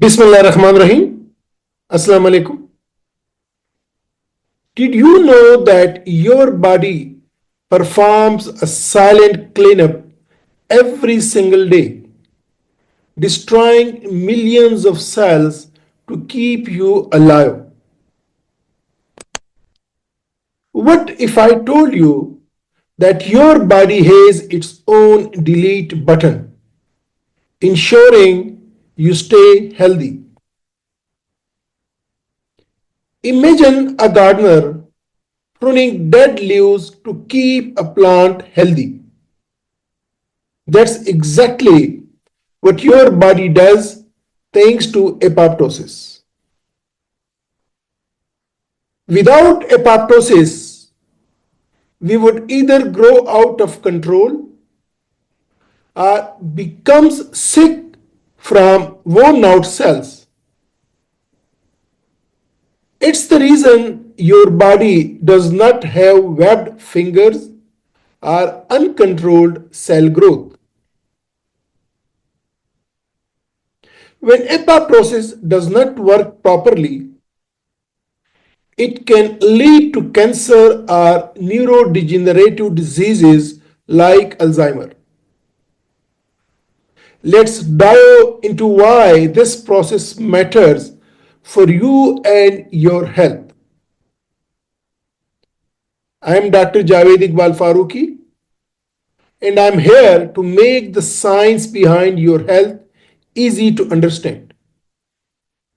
Bismillahirrahmanirrahim. Assalamu alaikum. Did you know that your body performs a silent cleanup every single day, destroying millions of cells to keep you alive? What if I told you that your body has its own delete button, ensuring you stay healthy? Imagine a gardener pruning dead leaves to keep a plant healthy. That's exactly what your body does thanks to apoptosis. Without apoptosis, we would either grow out of control or becomes sick from worn out cells. It's the reason your body does not have webbed fingers or uncontrolled cell growth. When apoptosis does not work properly, it can lead to cancer or neurodegenerative diseases like Alzheimer. Let's dive into why this process matters for you and your health. I am Dr. Javed Iqbal FAROOQI, and I'm here to make the science behind your health easy to understand.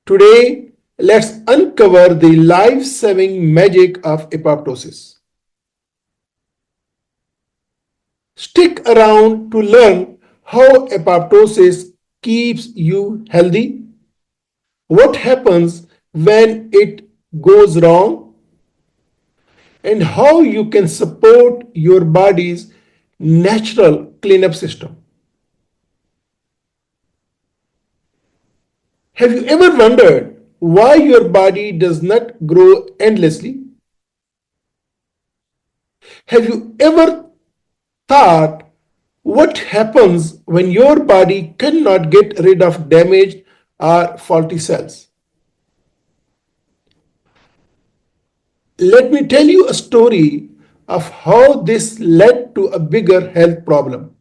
Today, let's uncover the life-saving magic of apoptosis. Stick around to learn how apoptosis keeps you healthy, what happens when it goes wrong, and how you can support your body's natural cleanup system. Have you ever wondered why your body does not grow endlessly? Have you ever thought what happens when your body cannot get rid of damaged or faulty cells? Let me tell you a story of how this led to a bigger health problem.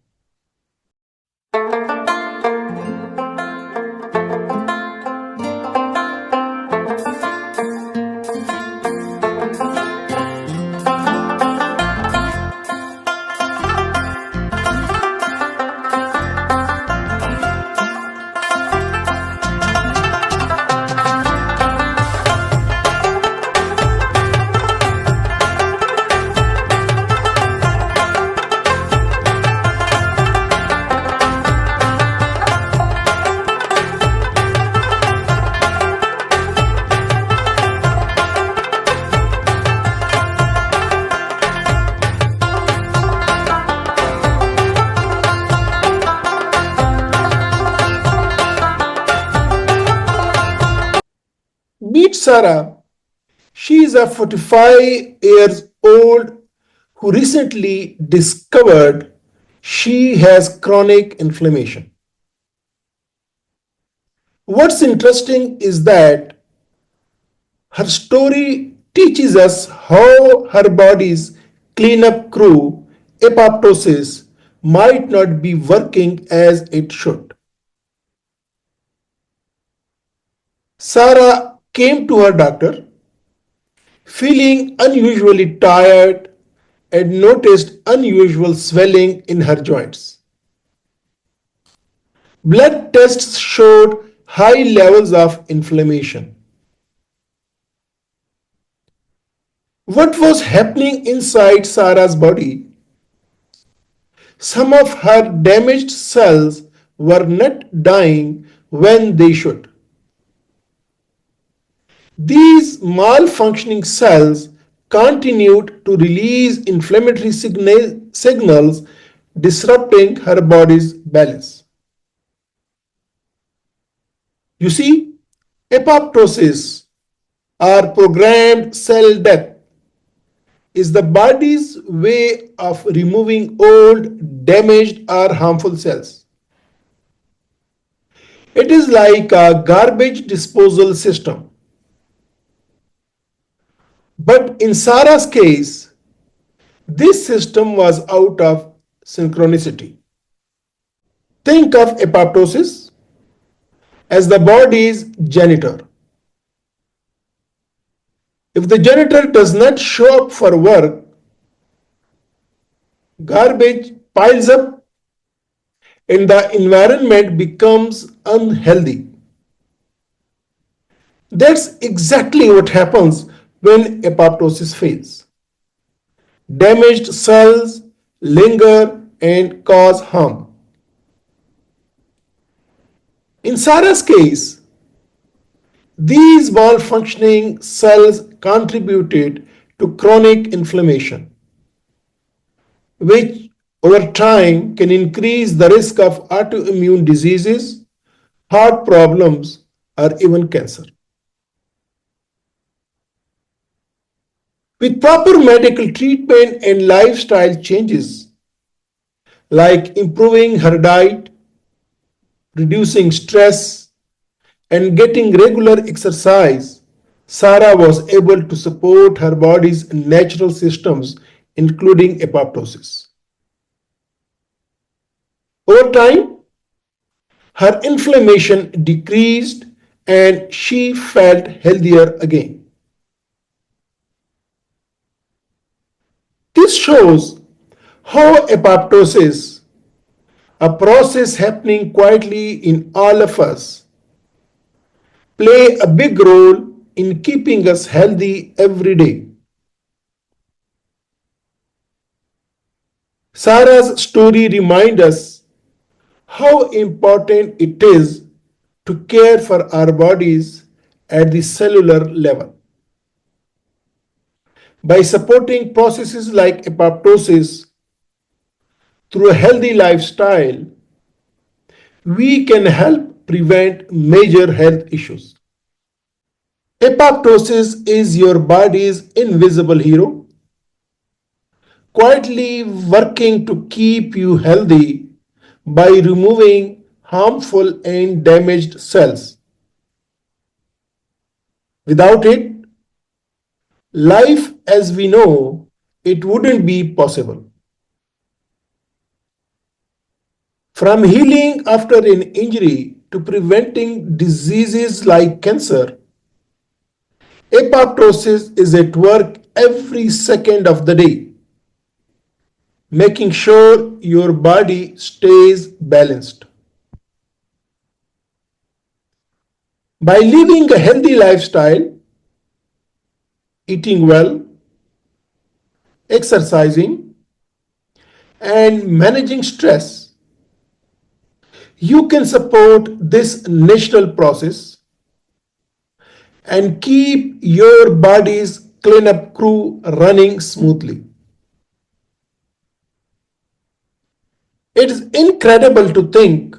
Meet Sarah. She is a 45 years old who recently discovered she has chronic inflammation. What's interesting is that her story teaches us how her body's cleanup crew, apoptosis, might not be working as it should. Sarah came to her doctor feeling unusually tired and noticed unusual swelling in her joints. Blood tests showed high levels of inflammation. What was happening inside Sarah's body? Some of her damaged cells were not dying when they should. These malfunctioning cells continued to release inflammatory signals, disrupting her body's balance. You see, apoptosis or programmed cell death is the body's way of removing old, damaged, or harmful cells. It is like a garbage disposal system. But in Sarah's case, this system was out of synchronicity. Think of apoptosis as the body's janitor. If the janitor does not show up for work, garbage piles up and the environment becomes unhealthy. That's exactly what happens when apoptosis fails. Damaged cells linger and cause harm. In Sarah's case, these malfunctioning cells contributed to chronic inflammation, which over time can increase the risk of autoimmune diseases, heart problems, or even cancer. With proper medical treatment and lifestyle changes, like improving her diet, reducing stress, and getting regular exercise, Sarah was able to support her body's natural systems, including apoptosis. Over time, her inflammation decreased and she felt healthier again. This shows how apoptosis, a process happening quietly in all of us, play a big role in keeping us healthy every day. Sarah's story reminds us how important it is to care for our bodies at the cellular level. By supporting processes like apoptosis through a healthy lifestyle, we can help prevent major health issues. Apoptosis is your body's invisible hero, quietly working to keep you healthy by removing harmful and damaged cells. Without it, life as we know it wouldn't be possible. From healing after an injury to preventing diseases like cancer, apoptosis is at work every second of the day, making sure your body stays balanced. By living a healthy lifestyle, eating well, exercising, and managing stress, you can support this natural process and keep your body's cleanup crew running smoothly. It is incredible to think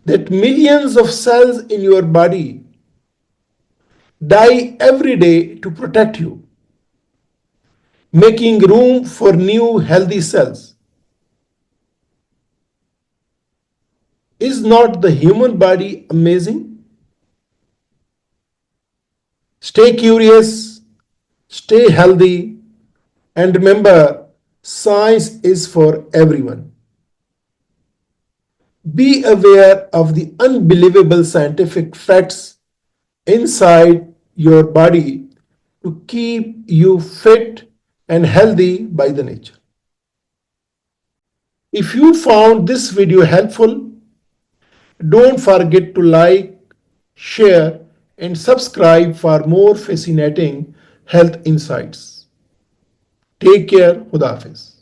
that millions of cells in your body die every day to protect you, making room for new healthy cells. Is not the human body amazing? Stay curious, stay healthy, and remember, science is for everyone. Be aware of the unbelievable scientific facts inside your body to keep you fit and healthy by the nature. If you found this video helpful, don't forget to like, share, and subscribe for more fascinating health insights. Take care. Khuda Hafiz.